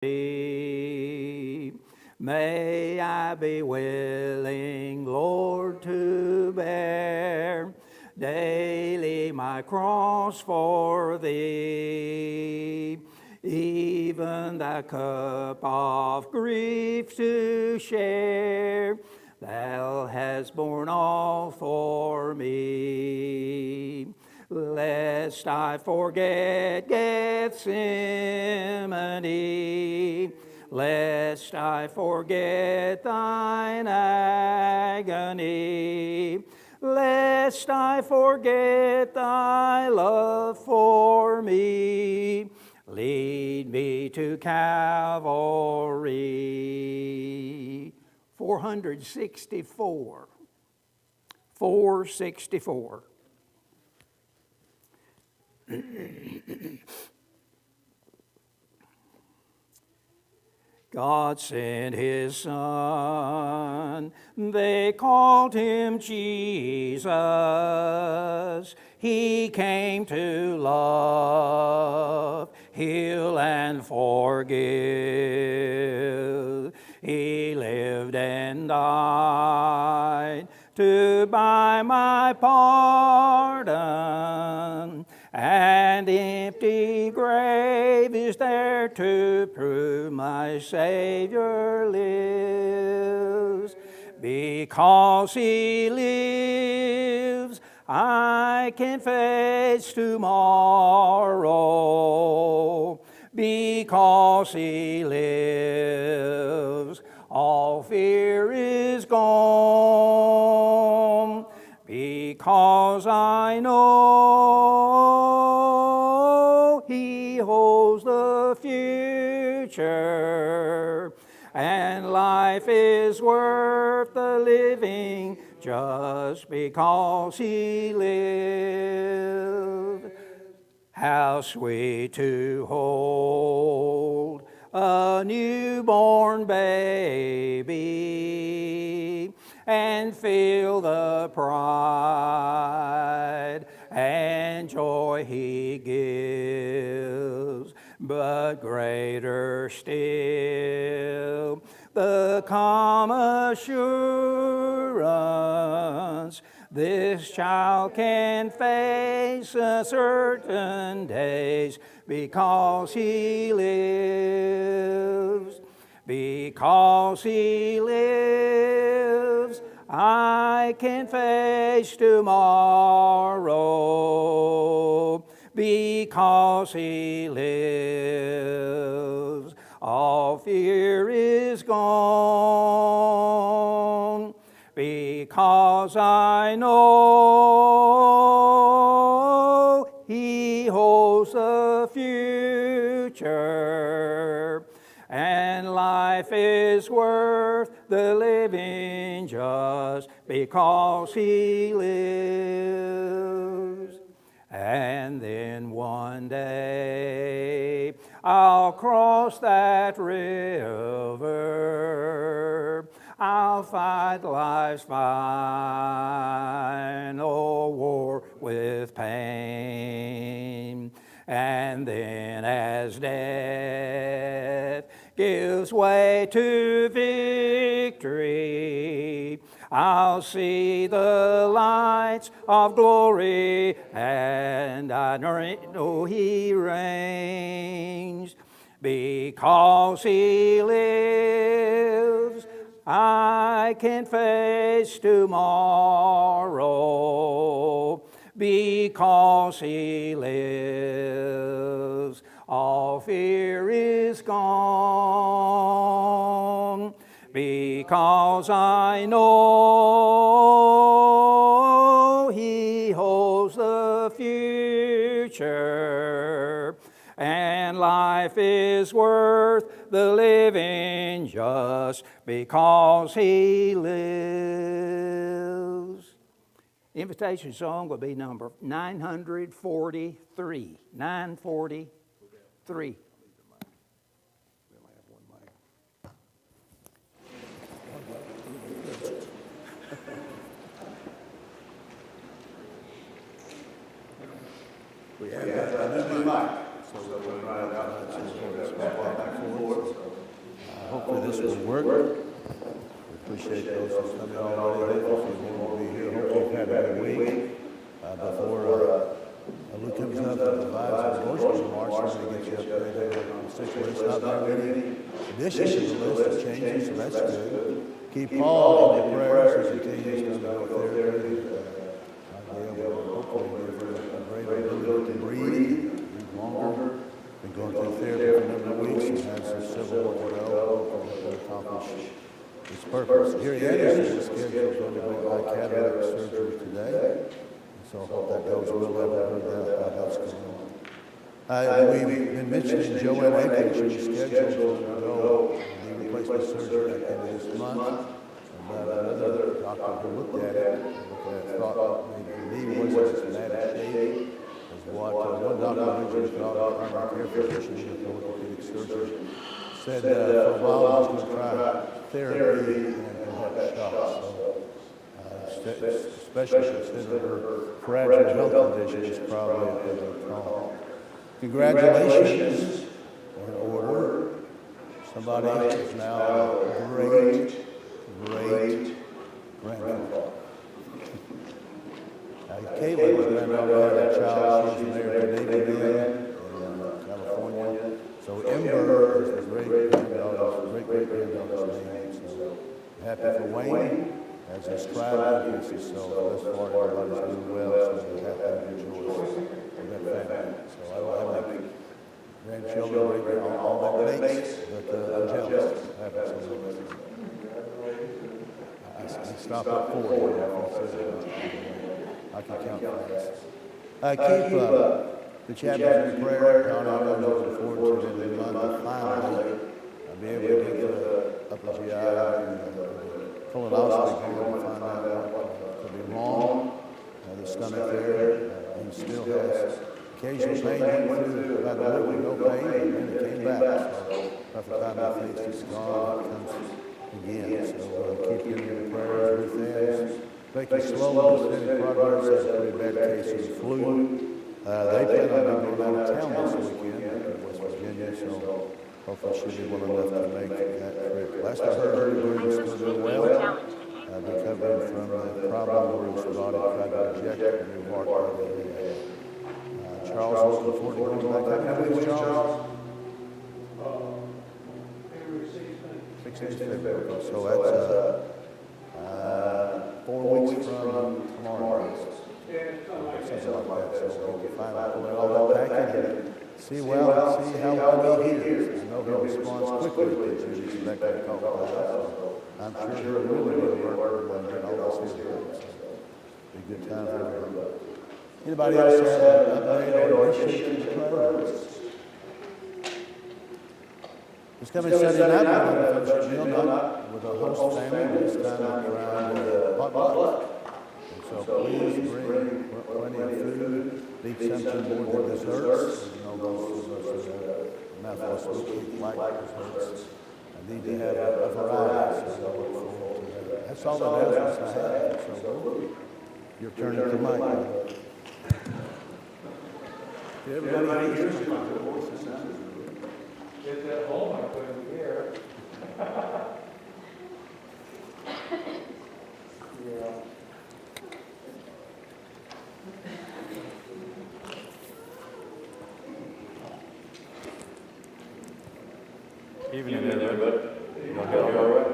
May I be willing, Lord, to bear daily my cross for Thee, even the cup of grief to share. Thou hast borne all for me. Lest I forget Gethsemane, lest I forget Thine agony, lest I forget Thy love for me, lead me to Calvary. 464. 464. God sent His Son, they called Him Jesus. He came to love, heal, and forgive. He lived and died to buy my pardon. And empty grave is there to prove my Savior lives. Because He lives, I can face tomorrow. Because He lives, all fear is gone. Because I know He holds the future, and life is worth the living just because He lived. How sweet to hold a newborn baby and feel the pride and joy He gives. But greater still, the calm assurance this child can face uncertain days because He lives. Because He lives, I can face tomorrow. Because He lives, all fear is gone. Because I know He holds the future, and life is worth the living just because He lives. And then one day I'll cross that river, I'll fight life's final war with pain. And then as death gives way to victory, I'll see the lights of glory, and I know He reigns. Because He lives, I can face tomorrow. Because He lives, all fear is gone. Because I know He holds the future, and life is worth the living just because He lives. Invitation song will be number 943. 943. We have a new mic, so we'll try it out. Back and forth. hopefully this will work. We appreciate those who's coming already. Hopefully you will be here. Hopefully you've had a good week. Before Luke comes up and provides our devotional remarks, we're going to get you updated on the sick list. Not very many additions to the list of changes, so that's good. Keep Paul in your prayers as he continues to go therapy. I'll be able to hopefully give her a great ability to breathe longer. Been going through therapy for a number of weeks and has some civil work to go. Hopefully we'll accomplish its purpose. Gary Anderson is scheduled to undergo cataract surgery today. So I hope that goes well. I haven't heard that how that's going on. We've been mentioning Joanne Akins. She's scheduled to undergo the replacement surgery at the end of this month. But another doctor who looked at it thought maybe the knee wasn't as bad a shape as what one doctor originally thought, a primary care physician with orthopedic surgery, said for a while he was going to try therapy and perhaps shots. Especially considering her fragile health condition, is probably a good call. Congratulations in order. Somebody is now a great grandfather. Caitlin was granddaughter had a child. She's married to Navy man in California. So Ember is the great granddaughter's name. So happy for Wayne. As his tribe increases, so thus far everybody's doing well, so we have to rejoice with that family. So I don't have any grandchildren right now, all that makes, but I'm jealous. I stop at 4 I can count fast. Keep the chapters in prayer. John, I know looking forward to it in the month. Finally, I'll be able to get the upper GI and colonoscopy going to find out what could be wrong. The stomach there, he still has occasional pain. Went through about a week with no pain, and then it came back. So by the time he thinks it's gone, it comes again. So keep him in your prayers with things. Making slow but steady progress. That's a pretty bad case of flu. They plan on going out of town this weekend in West Virginia, so hopefully she'll be well enough to make that trip. Last I heard, her was still doing well. Recovering from the problem where his body tried to reject the new heart rate. Charles, looking forward to going back. How many weeks, Charles? 16th February. So that's 4 weeks from tomorrow. Something like that. So we'll find out all that packing and see how well he hears. I know he responds quickly to these electric calls. I'm sure he'll really work when all this is good. Be a good time for everybody. Anybody else have an update or initiation to priorities? It's coming Sunday night with a fellowship meal night with a host family. It's time around potluck. So please bring plenty of food, leave something more than desserts. You know, those mouthful sweet like desserts. I need to have a variety, so I look forward to that. That's all the announcements I have. So your turn to the mic. Everybody hears my voice. Get that home, I put in the air. Yeah. Evening, everybody. Y'all all right?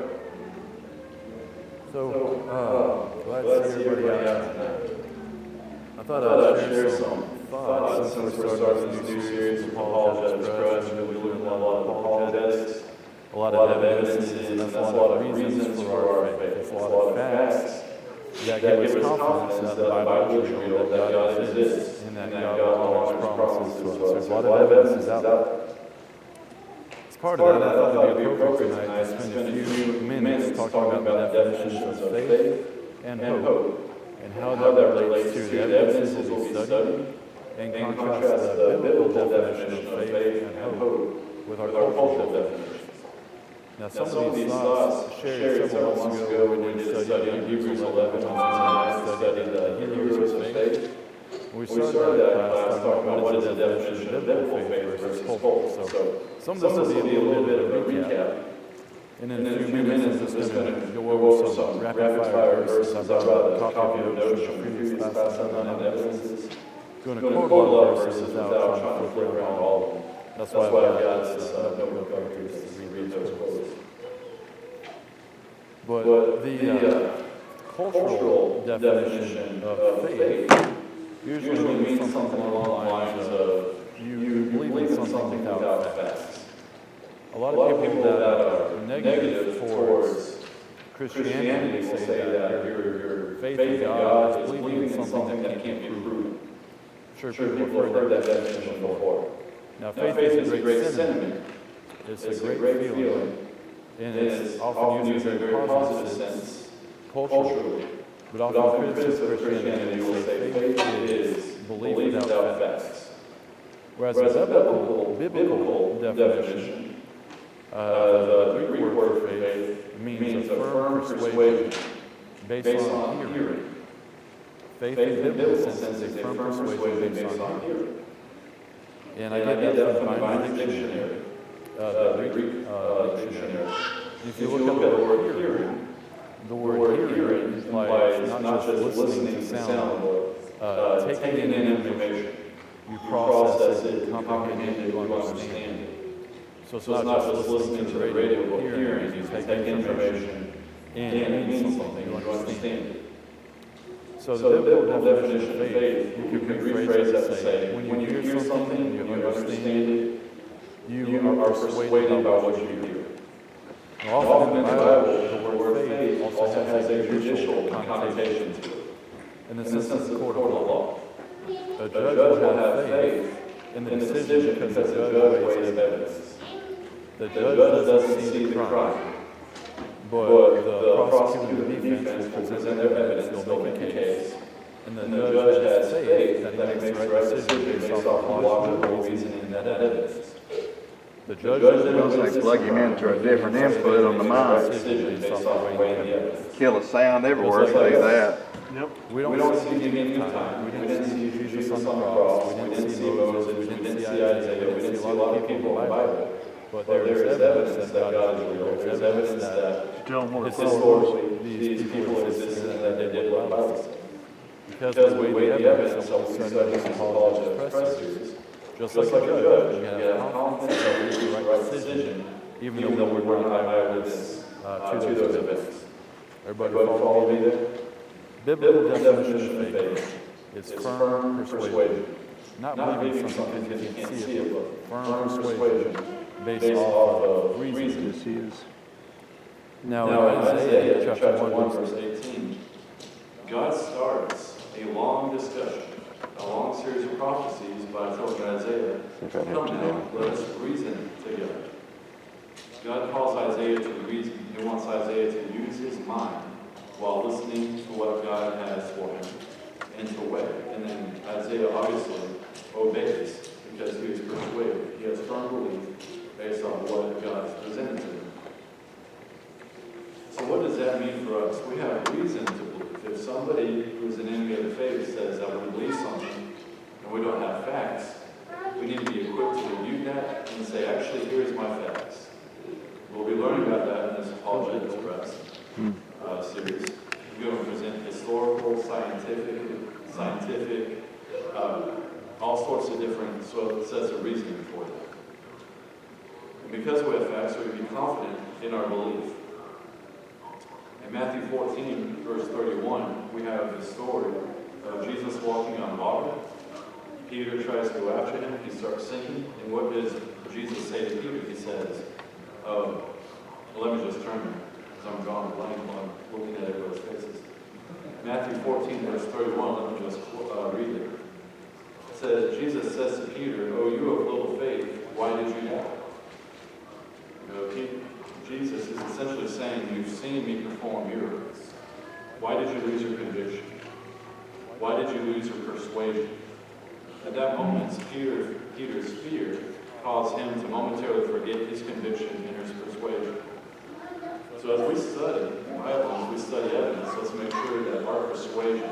So, glad to see everybody out tonight. I thought I'd share some thoughts since we're starting this new series of Apologize Trust. We're doing a lot of apologetics, a lot of evidences, and that's a lot of reasons for our faith. It's a lot of facts that give us confidence that the Bible is real, that God exists, and that God will honor His promises to us. There's a lot of evidences out there. As part of that, I thought it would be appropriate tonight to spend a few minutes talking about the definitions of faith and hope, and how that relates to the evidences we'll be studying, and contrast the biblical definition of faith and hope with our cultural definitions. Now, some of these thoughts shared several months ago when we studied in Hebrews 11, and I studied the Hebrews of faith. We started that class talking about what is the definition of biblical faith versus cultural. So some of this will be a little bit of a recap. And in a few minutes, I'm just going to go over some rapid-fire verses. I brought a copy of notes from previous classes on evidences. Going to quote a lot of verses without trying to flip around all of them. That's why I've got this notebook up here to read those quotes. But the cultural definition of faith usually means something along the lines of you believe in something without facts. A lot of people that are negative towards Christianity say that your faith in God is believing in something that can't be proven. I'm sure people have heard that definition before. Now, faith is a great sentiment. It's a great feeling. And it's often used in a very positive sense, culturally. But often critics of Christianity will say faith is belief without facts. Whereas the biblical definition, the Greek word for faith means a firm persuasion based on hearing. Faith in the biblical sense is a firm persuasion based on hearing. And I get that from the Bible dictionary, the Greek dictionary. If you look at the word hearing implies not just listening to sound, but taking in information. You process it, comprehend it, you understand it. So it's not just listening to the radio, but hearing, you take information, and it means something, you understand it. So the biblical definition of faith, you can rephrase that to say, when you hear something and you understand it, you are persuaded by what you hear. Now, often in the Bible, the word faith also has a judicial connotation to it, in the sense of the court of law. A judge will have faith in the decision because the judge weighs evidence. The judge doesn't see the crime, but the prosecutor and the defense will present their evidence, they'll make a case, and the judge has faith that he makes the right decision based off of logical reasoning in that evidence. The judge They plug him into a different input on the mic. Kill the sound everywhere if they do that. We don't see the beginning of time. We didn't see Jesus on the cross. We didn't see Moses. We didn't see Isaiah. We didn't see a lot of people in the Bible. But there is evidence that God is real. There's evidence that historically these people existed and that they did what the Bible said. Because of the way the evidence that we study in apologist press series, just like a judge, you have confidence that we do the right decision, even though we're not eyewitness to those events. Everybody follow me there? Biblical definition of faith is firm persuasion. Not believing something because you can't see it, but firm persuasion based off of reason. Now in Isaiah chapter 1, verse 18, God starts a long discussion, a long series of prophecies by telling Isaiah, come now, let us reason together. God calls Isaiah to reason. He wants Isaiah to use his mind while listening to what God has for him and to weigh. And then Isaiah obviously obeys because he is persuaded. He has firm belief based on what God has presented to him. So what does that mean for us? We have reason to believe. If somebody who's an enemy of the faith says that we believe something and we don't have facts, we need to be equipped to review that and say, actually, here's my facts. We'll be learning about that in this Apologetics Press series. We're going to present historical, scientific, all sorts of different sets of reasoning for that. And because we have facts, we can be confident in our belief. In Matthew 14, verse 31, we have the story of Jesus walking on water. Peter tries to go after him. He starts sinking. And what does Jesus say to Peter? He says, let me just turn there, because I'm drawing a blank while I'm looking at everybody's faces. Matthew 14, verse 31, let me just read it. It says, Jesus says to Peter, "Oh, you of little faith, why did you doubt?" Jesus is essentially saying, you've seen me perform miracles. Why did you lose your conviction? Why did you lose your persuasion? At that moment, Peter's fear caused him to momentarily forget his conviction and his persuasion. So as we study the Bible, as we study evidence, let's make sure that our persuasion,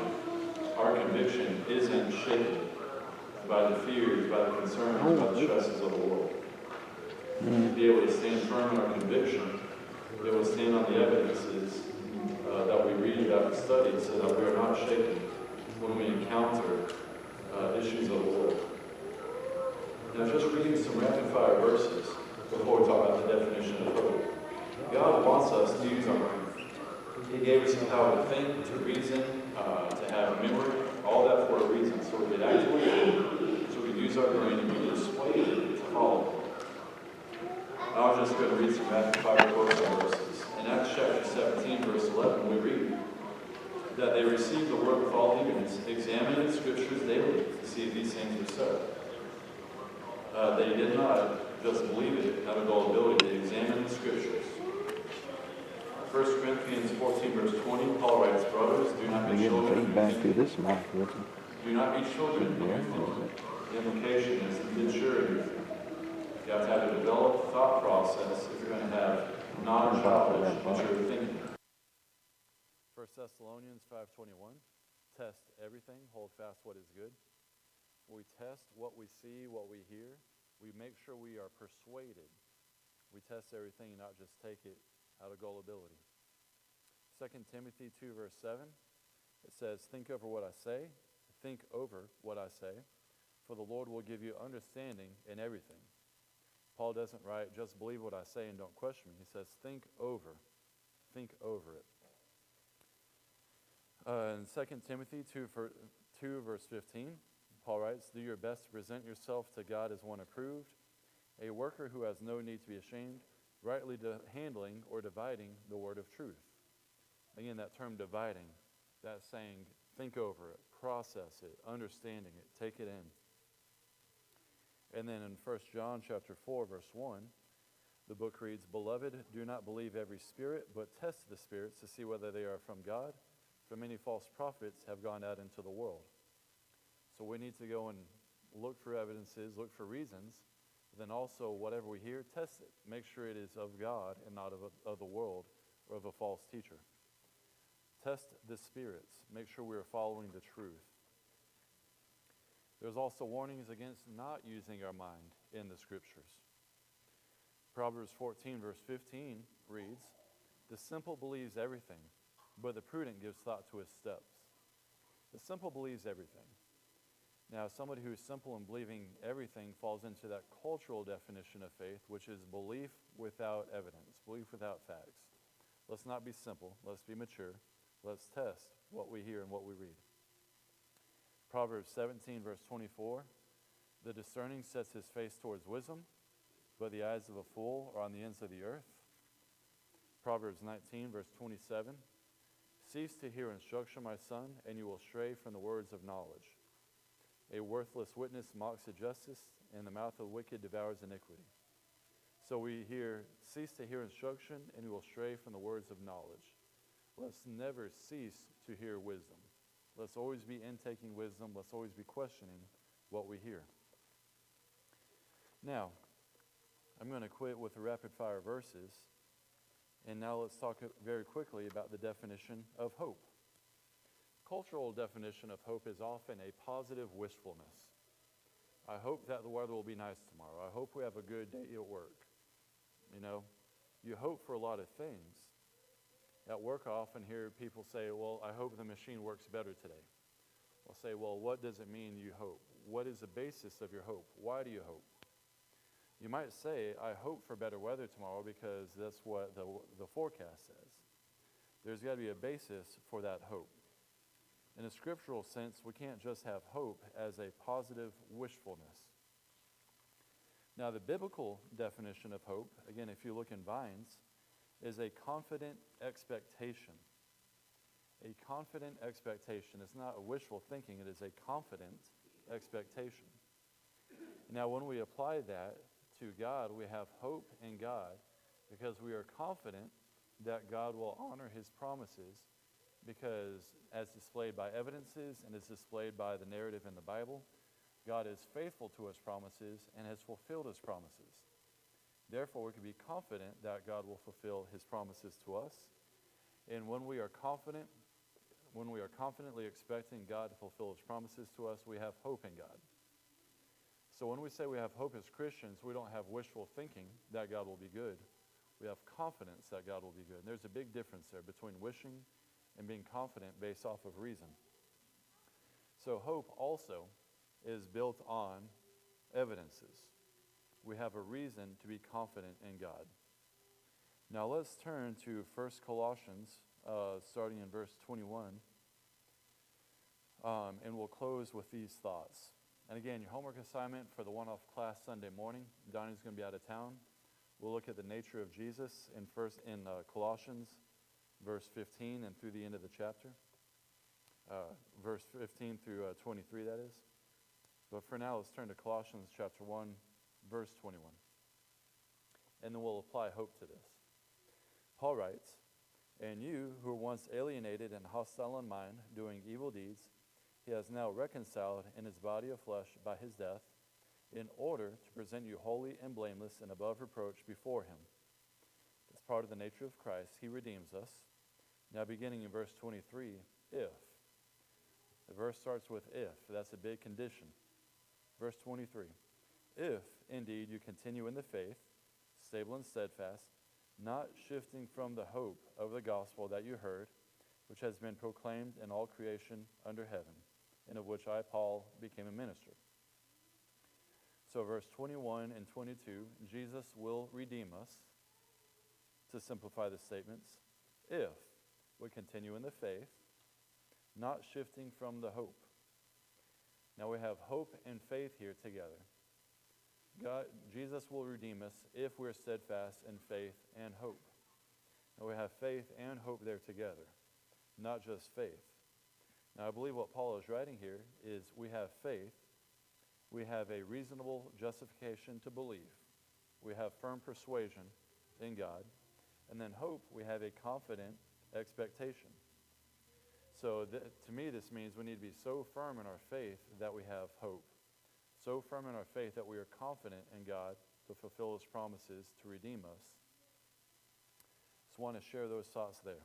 our conviction isn't shaken by the fears, by the concerns, by the stresses of the world. To be able to stand firm in our conviction, that have studied so that we are not shaken when we encounter issues of the world. Now, just reading some rapid-fire verses before we talk about the definition of hope. God wants us to use our brain. He gave us the power to think, to reason, to have memory, all that for a reason. So we could actually think, so we could use our brain and be persuaded to follow. I was just going to read some rapid-fire quotes on verses. In Acts chapter 17, verse 11, we read that they received the word with all eagerness, examining the scriptures daily to see if these things were so. They did not just believe it out of gullibility, they examined the scriptures. 1 Corinthians 14, verse 20, Paul writes, brothers, do not be children. Feedback through this mic, Richard. Do not be children. The implication is to mature in your faith. You have to have a developed thought process if you're going to have non-childish, mature thinking. 1 Thessalonians 5:21, test everything, hold fast what is good. We test what we see, what we hear. We make sure we are persuaded. We test everything and not just take it out of gullibility. 2 Timothy 2, verse 7, it says, think over what I say, think over what I say, for the Lord will give you understanding in everything. Paul doesn't write, just believe what I say and don't question me. He says, think over it. In 2 Timothy 2, verse 15, Paul writes, do your best to present yourself to God as one approved, a worker who has no need to be ashamed, rightly handling or dividing the word of truth. Again, that term dividing, that's saying think over it, process it, understanding it, take it in. And then in 1 John chapter 4, verse 1, the book reads, beloved, do not believe every spirit, but test the spirits to see whether they are from God, for many false prophets have gone out into the world. So we need to go and look for evidences, look for reasons, but then also whatever we hear, test it. Make sure it is of God and not of the world or of a false teacher. Test the spirits. Make sure we are following the truth. There's also warnings against not using our mind in the scriptures. Proverbs 14, verse 15 reads, the simple believes everything, but the prudent gives thought to his steps. The simple believes everything. Now, somebody who is simple in believing everything falls into that cultural definition of faith, which is belief without evidence, belief without facts. Let's not be simple. Let's be mature. Let's test what we hear and what we read. Proverbs 17, verse 24, the discerning sets his face towards wisdom, but the eyes of a fool are on the ends of the earth. Proverbs 19, verse 27, cease to hear instruction, my son, and you will stray from the words of knowledge. A worthless witness mocks at justice, and the mouth of the wicked devours iniquity. So we hear, cease to hear instruction, and you will stray from the words of knowledge. Let's never cease to hear wisdom. Let's always be intaking wisdom. Let's always be questioning what we hear. Now, I'm going to quit with the rapid-fire verses, and now let's talk very quickly about the definition of hope. Cultural definition of hope is often a positive wishfulness. I hope that the weather will be nice tomorrow. I hope we have a good day at work. You know, you hope for a lot of things. At work, I often hear people say, well, I hope the machine works better today. I'll say, well, what does it mean you hope? What is the basis of your hope? Why do you hope? You might say, I hope for better weather tomorrow because that's what the forecast says. There's got to be a basis for that hope. In a scriptural sense, we can't just have hope as a positive wishfulness. Now, the biblical definition of hope, again, if you look in Vines, is a confident expectation. A confident expectation. It's not a wishful thinking, it is a confident expectation. Now, when we apply that to God, we have hope in God because we are confident that God will honor his promises because, as displayed by evidences and as displayed by the narrative in the Bible, God is faithful to his promises and has fulfilled his promises. Therefore, we can be confident that God will fulfill his promises to us. And when we are confidently expecting God to fulfill his promises to us, we have hope in God. So when we say we have hope as Christians, we don't have wishful thinking that God will be good. We have confidence that God will be good. And there's a big difference there between wishing and being confident based off of reason. So hope also is built on evidences. We have a reason to be confident in God. Now let's turn to 1 Colossians, starting in verse 21, and we'll close with these thoughts. And again, your homework assignment for the one-off class Sunday morning, Donnie's going to be out of town. We'll look at the nature of Jesus in Colossians, verse 15 and through the end of the chapter. Verse 15 through 23, that is. But for now, let's turn to Colossians chapter 1, verse 21. And then we'll apply hope to this. Paul writes, "And you who were once alienated and hostile in mind, doing evil deeds, he has now reconciled in his body of flesh by his death, in order to present you holy and blameless and above reproach before him." That's part of the nature of Christ. He redeems us. Now beginning in verse 23, if. The verse starts with if. That's a big condition. Verse 23, if indeed you continue in the faith, stable and steadfast, not shifting from the hope of the gospel that you heard, which has been proclaimed in all creation under heaven, and of which I, Paul, became a minister. So verse 21 and 22, Jesus will redeem us, to simplify the statements, if we continue in the faith, not shifting from the hope. Now we have hope and faith here together. Jesus will redeem us if we're steadfast in faith and hope. Now we have faith and hope there together, not just faith. Now I believe what Paul is writing here is we have faith, we have a reasonable justification to believe, we have firm persuasion in God, and then hope, we have a confident expectation. So to me, this means we need to be so firm in our faith that we have hope. So firm in our faith that we are confident in God to fulfill his promises to redeem us. Just want to share those thoughts there.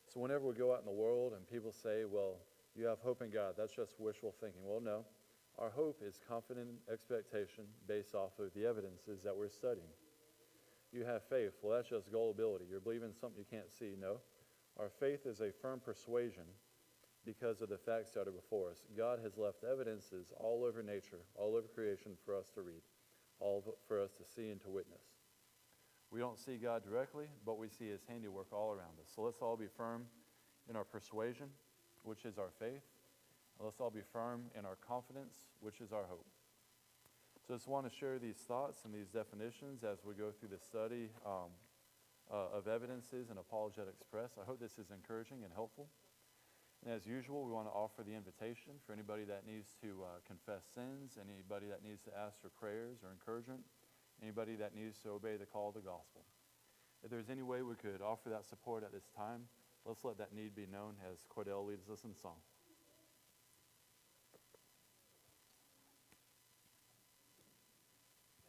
So whenever we go out in the world and people say, well, you have hope in God, that's just wishful thinking. Well, no. Our hope is confident expectation based off of the evidences that we're studying. You have faith. Well, that's just gullibility. You're believing something you can't see. No. Our faith is a firm persuasion because of the facts that are before us. God has left evidences all over nature, all over creation for us to read, all for us to see and to witness. We don't see God directly, but we see his handiwork all around us. So let's all be firm in our persuasion, which is our faith. And let's all be firm in our confidence, which is our hope. So I just want to share these thoughts and these definitions as we go through the study of evidences and apologetics press. I hope this is encouraging and helpful. And as usual, we want to offer the invitation for anybody that needs to confess sins, anybody that needs to ask for prayers or encouragement, anybody that needs to obey the call of the gospel. If there's any way we could offer that support at this time, let's let that need be known as Cordell leads us in song.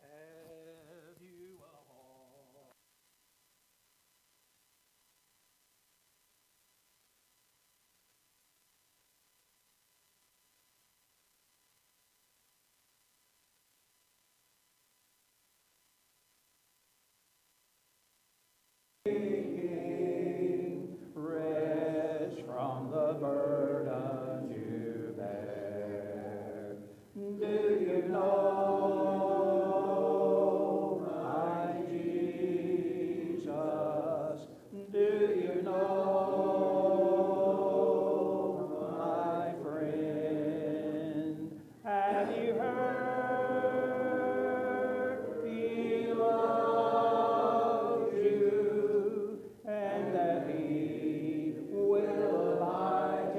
Have you a heart? Rest from the burden you bear. Do you know, my Jesus? Do you know, my friend? Have you heard he loves you, and that he will abide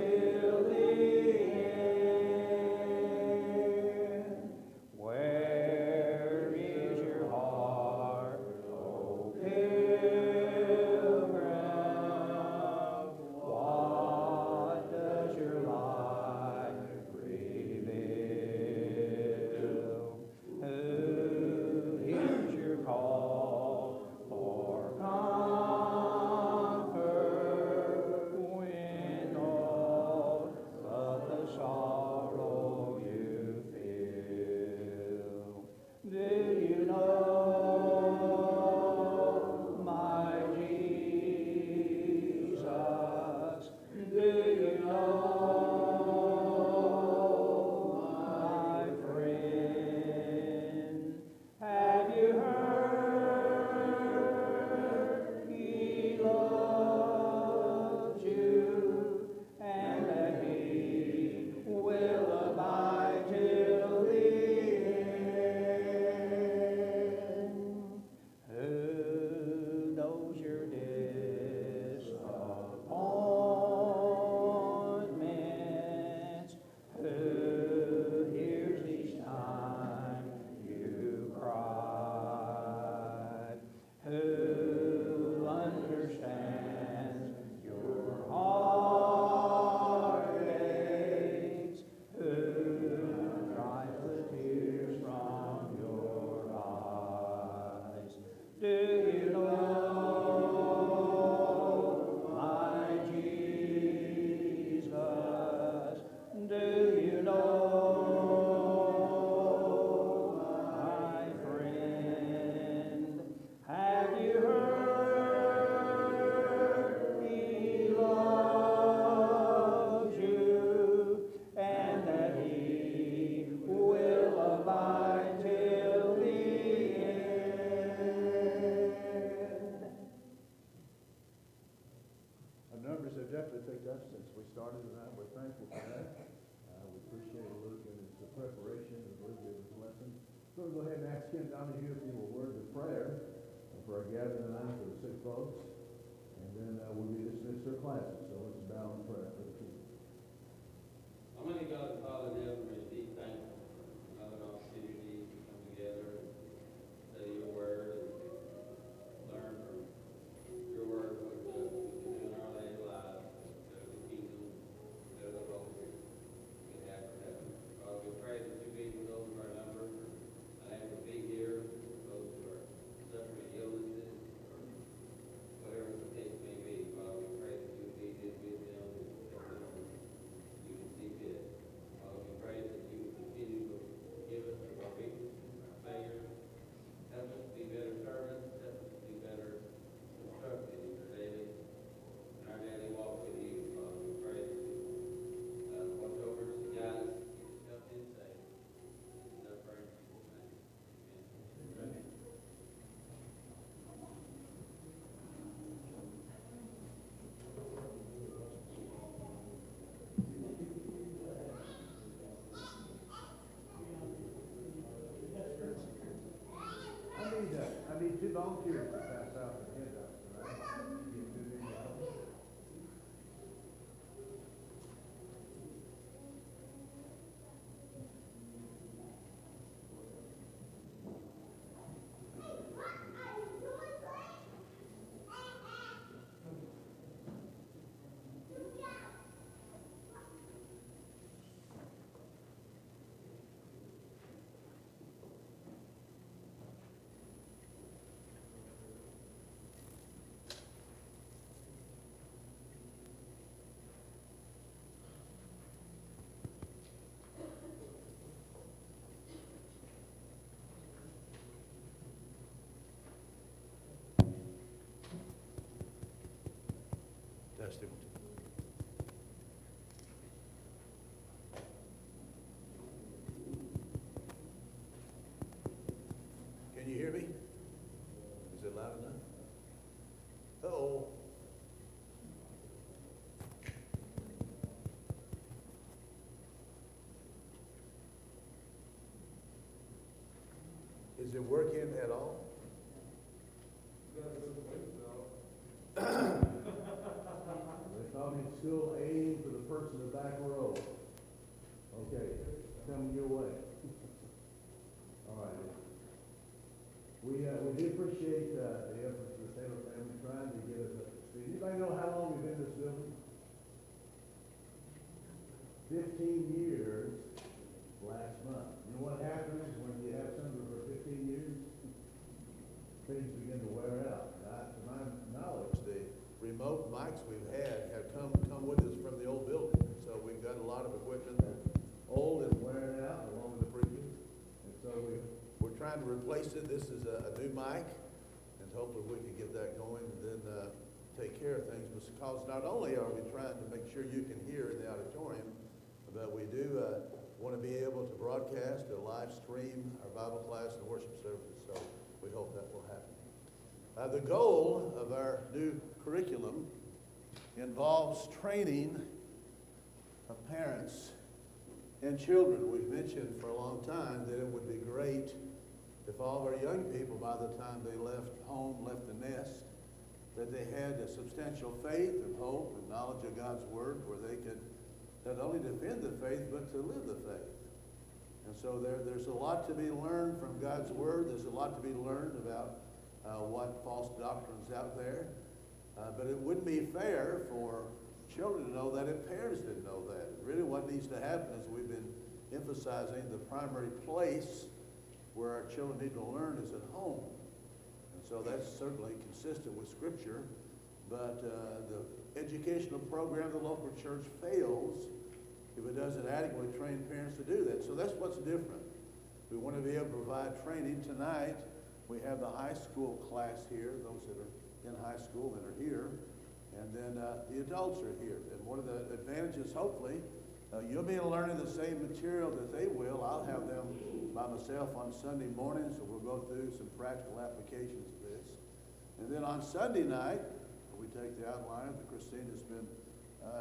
we started tonight. We're thankful for that. We appreciate Luke and his preparation and Luke gave his lesson. So we'll go ahead and ask Ken Donahue if he will word of prayer for our gathering tonight for the sick folks. And then we'll be dismissed our classes. So let's bow in prayer for the King. Almighty God and Father in heaven, we be thankful for another opportunity to come together and study your word and learn from your word what we can do in our daily lives, go to the kingdom, go to the Holy Spirit. We have for heaven. Father, we pray that you be with those of our number who are unable to be here, those who are suffering illnesses, or whatever the case may be. Father, we pray that you be with them and help them. You can see fit. Father, we pray that you will continue to give us our weaknesses, our failures. Help us to be better servants. Help us to be better instructed in our daily walk with you. Father, we pray that you watch over us and guide us, keep us healthy and safe. In our prayer in Jesus' name. Amen. I need 2 volunteers to pass out the handouts tonight. Get 2 people out. Testing. Can you hear me? Is it loud enough? Uh-oh. Is it working at all? They're talking still aim for the person in the back row. Okay, coming your way. All right. We do appreciate the efforts of the Taylor family trying to get us up to speed. Anybody know how long we've been in this building? 15 years last month. You know what happens when you have something for 15 years? Things begin to wear out. To my knowledge, the remote mics we've had have come with us from the old building. So we've got a lot of equipment that's old and wearing out along with the previous. And so we're trying to replace it. This is a new mic, and hopefully we can get that going and then take care of things. Because not only are we trying to make sure you can hear in the auditorium, but we do want to be able to broadcast or live stream our Bible class and worship services. So we hope that will happen. The goal of our new curriculum involves training of parents and children. We've mentioned for a long time that it would be great if all of our young people, by the time they left home, left the nest, that they had a substantial faith and hope and knowledge of God's Word where they could not only defend the faith, but to live the faith. And so there's a lot to be learned from God's Word. There's a lot to be learned about what false doctrine's out there. But it wouldn't be fair for children to know that if parents didn't know that. Really what needs to happen is we've been emphasizing the primary place where our children need to learn is at home. And so that's certainly consistent with Scripture. But the educational program of the local church fails if it doesn't adequately train parents to do that. So that's what's different. We want to be able to provide training. Tonight, we have the high school class here, those that are in high school that are here, and then the adults are here. And one of the advantages, hopefully, you'll be learning the same material that they will. I'll have them by myself on Sunday mornings, so we'll go through some practical applications of this. And then on Sunday night, we take the outline that Christina's been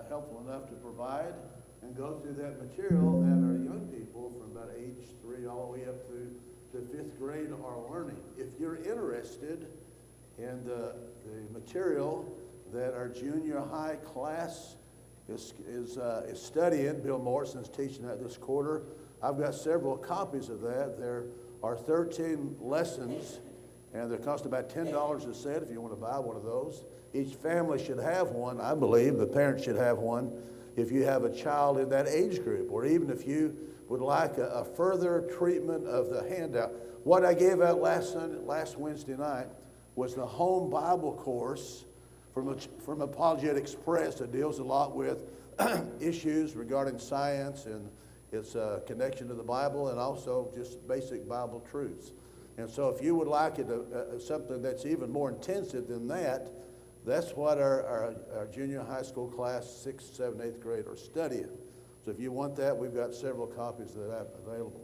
helpful enough to provide and go through that material that our young people from about age 3 all the way up to 5th grade are learning. If you're interested in the material that our junior high class is studying, Bill Morrison's teaching that this quarter. I've got several copies of that. There are 13 lessons, and they cost about $10 a set if you want to buy one of those. Each family should have one, I believe. The parents should have one if you have a child in that age group, or even if you would like a further treatment of the handout. What I gave out last Wednesday night was the home Bible course from Apologetics Press that deals a lot with issues regarding science and its connection to the Bible, and also just basic Bible truths. And so if you would like it, something that's even more intensive than that, that's what our junior high school class, 6th, 7th, 8th grade are studying. So if you want that, we've got several copies of that available.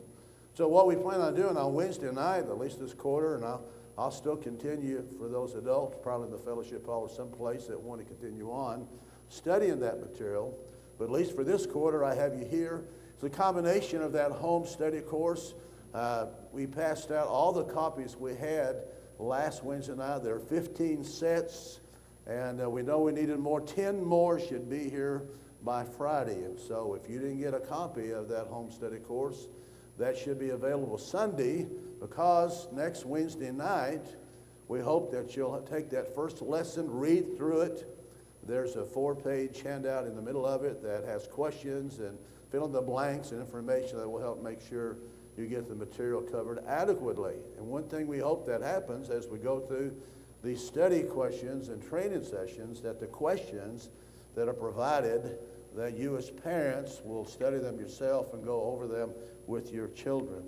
So what we plan on doing on Wednesday night, at least this quarter, and I'll still continue for those adults, probably in the fellowship hall or someplace that want to continue on, studying that material. But at least for this quarter, I have you here. It's a combination of that home study course. We passed out all the copies we had last Wednesday night. There are 15 sets, and we know we needed more. 10 more should be here by Friday. And so if you didn't get a copy of that home study course, that should be available Sunday, because next Wednesday night, we hope that you'll take that first lesson, read through it. There's a 4-page handout in the middle of it that has questions and fill in the blanks and information that will help make sure you get the material covered adequately. And one thing we hope that happens as we go through these study questions and training sessions, that the questions that are provided, that you as parents will study them yourself and go over them with your children.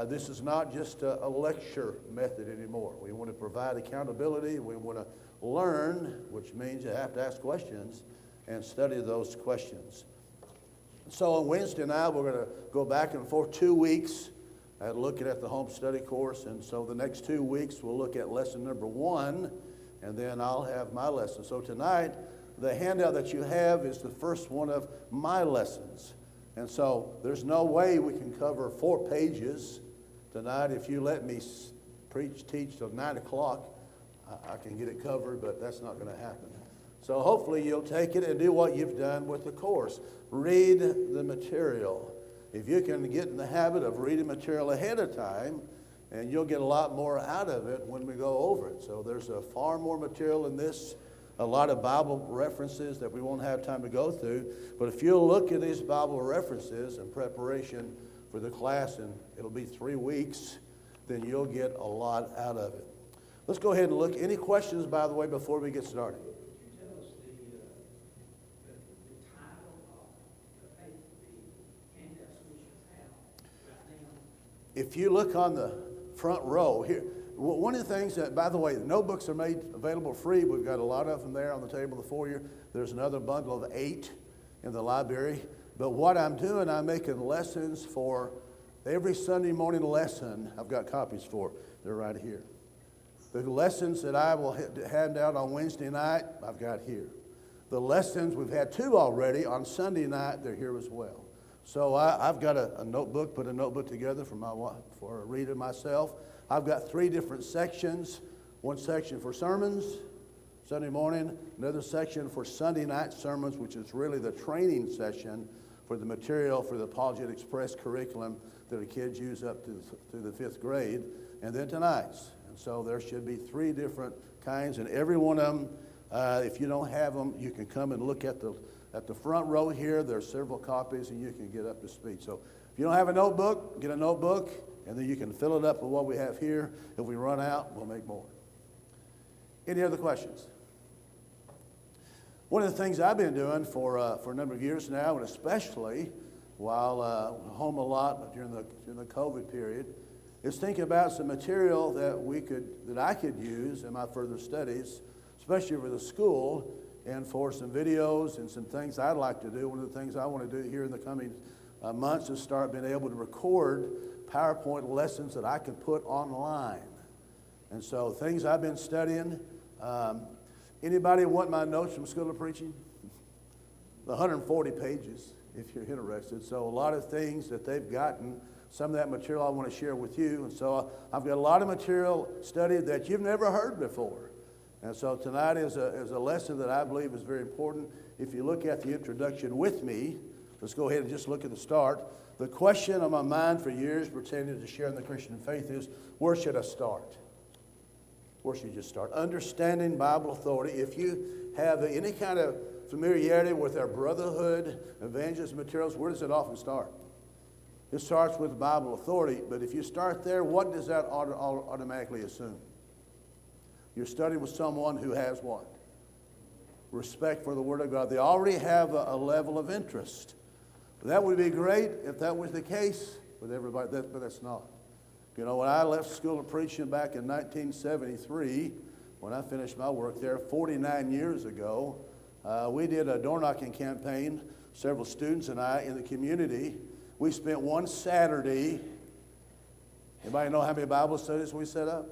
This is not just a lecture method anymore. We want to provide accountability. We want to learn, which means you have to ask questions and study those questions. So on Wednesday night, we're going to go back and forth 2 weeks at looking at the home study course. And so the next 2 weeks, we'll look at lesson number 1, and then I'll have my lesson. So tonight, the handout that you have is the first one of my lessons. And so there's no way we can cover 4 pages tonight. If you let me teach till 9 o'clock, I can get it covered, but that's not going to happen. So hopefully you'll take it and do what you've done with the course. Read the material. If you can get in the habit of reading material ahead of time, and you'll get a lot more out of it when we go over it. So there's far more material in this, a lot of Bible references that we won't have time to go through. But if you'll look at these Bible references in preparation for the class, and it'll be 3 weeks, then you'll get a lot out of it. Let's go ahead and look. Any questions, by the way, before we get started? Could you tell us the title of the handouts we should have right now? If you look on the front row here, one of the things that, by the way, the notebooks are made available free. We've got a lot of them there on the table in the foyer. There's another bundle of 8 in the library. But what I'm doing, I'm making lessons for every Sunday morning lesson. I've got copies for. They're right here. The lessons that I will hand out on Wednesday night, I've got here. The lessons, we've had 2 already. On Sunday night, they're here as well. So I've got a notebook, put a notebook together for reading myself. I've got 3 different sections. One section for sermons, Sunday morning. Another section for Sunday night sermons, which is really the training session for the material for the Apologetics Press curriculum that the kids use up to the 5th grade. And then tonight's. So there should be 3 different kinds, and every one of them, if you don't have them, you can come and look at the front row here. There's several copies, and you can get up to speed. So if you don't have a notebook, get a notebook, and then you can fill it up with what we have here. If we run out, we'll make more. Any other questions? One of the things I've been doing for a number of years now, and especially while home a lot during the COVID period, is thinking about some material that I could use in my further studies, especially for the school, and for some videos and some things I'd like to do. One of the things I want to do here in the coming months is start being able to record PowerPoint lessons that I can put online. And so things I've been studying. Anybody want my notes from School of Preaching? the 140 pages, if you're interested. So a lot of things that they've gotten, some of that material I want to share with you. And so I've got a lot of material studied that you've never heard before. And so tonight is a lesson that I believe is very important. If you look at the introduction with me, let's go ahead and just look at the start. The question on my mind for years pertaining to sharing the Christian faith is, where should I start? Where should you start? Understanding Bible authority. If you have any kind of familiarity with our brotherhood, evangelist materials, where does it often start? It starts with Bible authority, but if you start there, what does that automatically assume? You're studying with someone who has what? Respect for the Word of God. They already have a level of interest. That would be great if that was the case with everybody, but that's not. You know, when I left school of preaching back in 1973, when I finished my work there 49 years ago, we did a door knocking campaign, several students and I, in the community. We spent one Saturday. Anybody know how many Bible studies we set up?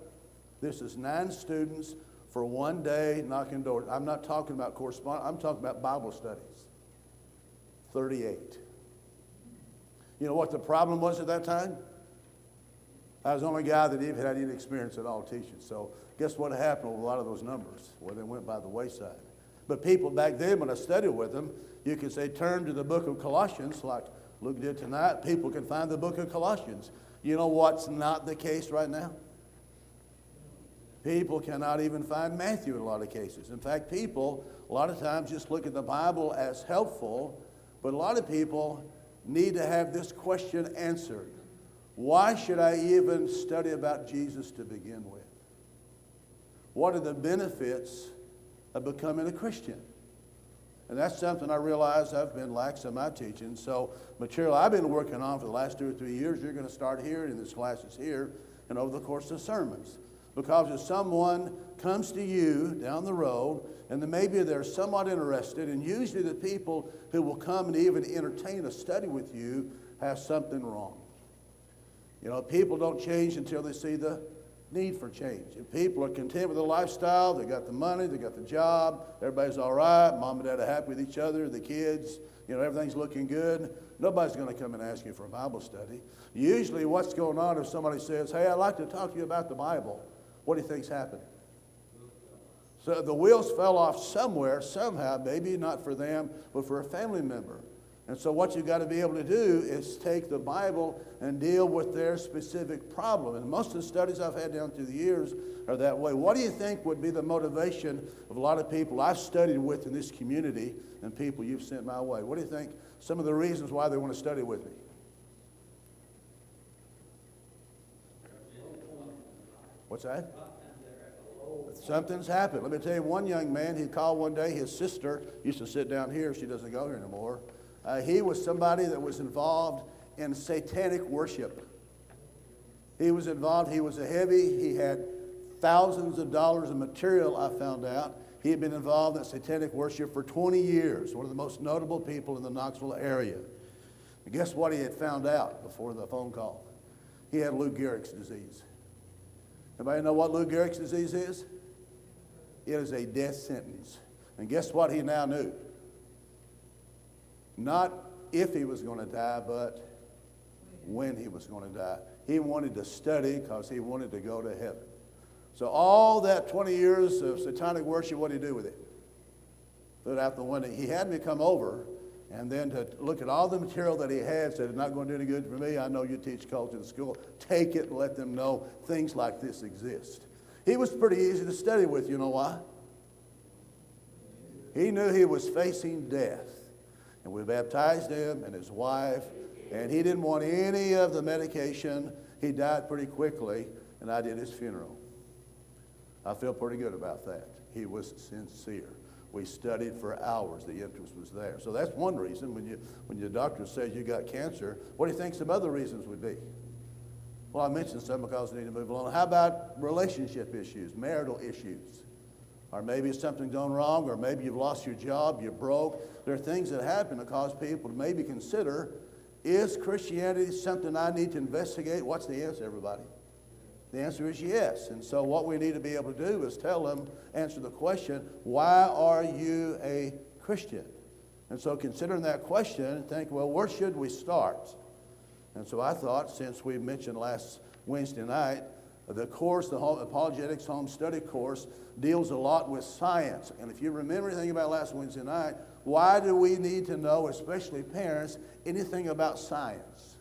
This is 9 students for one day knocking doors. I'm not talking about correspondence. I'm talking about Bible studies. 38. You know what the problem was at that time? I was the only guy that even had any experience at all teaching. So guess what happened with a lot of those numbers? Well, they went by the wayside. But people back then, when I studied with them, you could say, turn to the book of Colossians, like Luke did tonight. People can find the book of Colossians. You know what's not the case right now? People cannot even find Matthew in a lot of cases. In fact, people, a lot of times, just look at the Bible as helpful, but a lot of people need to have this question answered. Why should I even study about Jesus to begin with? What are the benefits of becoming a Christian? And that's something I realize I've been lax in my teaching. So material I've been working on for the last 2 or 3 years, you're going to start hearing in this classes here and over the course of sermons. Because if someone comes to you down the road and then maybe they're somewhat interested, and usually the people who will come and even entertain a study with you have something wrong. You know, people don't change until they see the need for change. If people are content with their lifestyle, they got the money, they got the job, everybody's all right, mom and dad are happy with each other, the kids, you know, everything's looking good, nobody's going to come and ask you for a Bible study. Usually what's going on if somebody says, hey, I'd like to talk to you about the Bible, what do you think's happening? So the wheels fell off somewhere, somehow, maybe not for them, but for a family member. And so what you've got to be able to do is take the Bible and deal with their specific problem. And most of the studies I've had down through the years are that way. What do you think would be the motivation of a lot of people I've studied with in this community and people you've sent my way? What do you think some of the reasons why they want to study with me? What's that? Something's happened. Let me tell you, one young man, he called one day, his sister used to sit down here. She doesn't go here anymore. He was somebody that was involved in satanic worship. He was involved. He was a heavy. He had thousands of dollars of material, I found out. He had been involved in satanic worship for 20 years, one of the most notable people in the Knoxville area. And guess what he had found out before the phone call? He had Lou Gehrig's disease. Anybody know what Lou Gehrig's disease is? It is a death sentence. And guess what he now knew? Not if he was going to die, but when he was going to die. He wanted to study because he wanted to go to heaven. So all that 20 years of satanic worship, what did he do with it? Threw it out the window. He had me come over and then to look at all the material that he had, said, it's not going to do any good for me. I know you teach culture in school. Take it and let them know things like this exist. He was pretty easy to study with. You know why? He knew he was facing death. And we baptized him and his wife, and he didn't want any of the medication. He died pretty quickly, and I did his funeral. I feel pretty good about that. He was sincere. We studied for hours. The interest was there. So that's one reason. When your doctor says you got cancer, what do you think some other reasons would be? Well, I mentioned some because we need to move along. How about relationship issues, marital issues? Or maybe something's gone wrong, or maybe you've lost your job, you're broke. There are things that happen that cause people to maybe consider, is Christianity something I need to investigate? What's the answer, everybody? The answer is yes. And so what we need to be able to do is tell them, answer the question, why are you a Christian? And so considering that question, think, well, where should we start? And so I thought, since we mentioned last Wednesday night, the course, the Apologetics Home Study course, deals a lot with science. And if you remember anything about last Wednesday night, why do we need to know, especially parents, anything about science?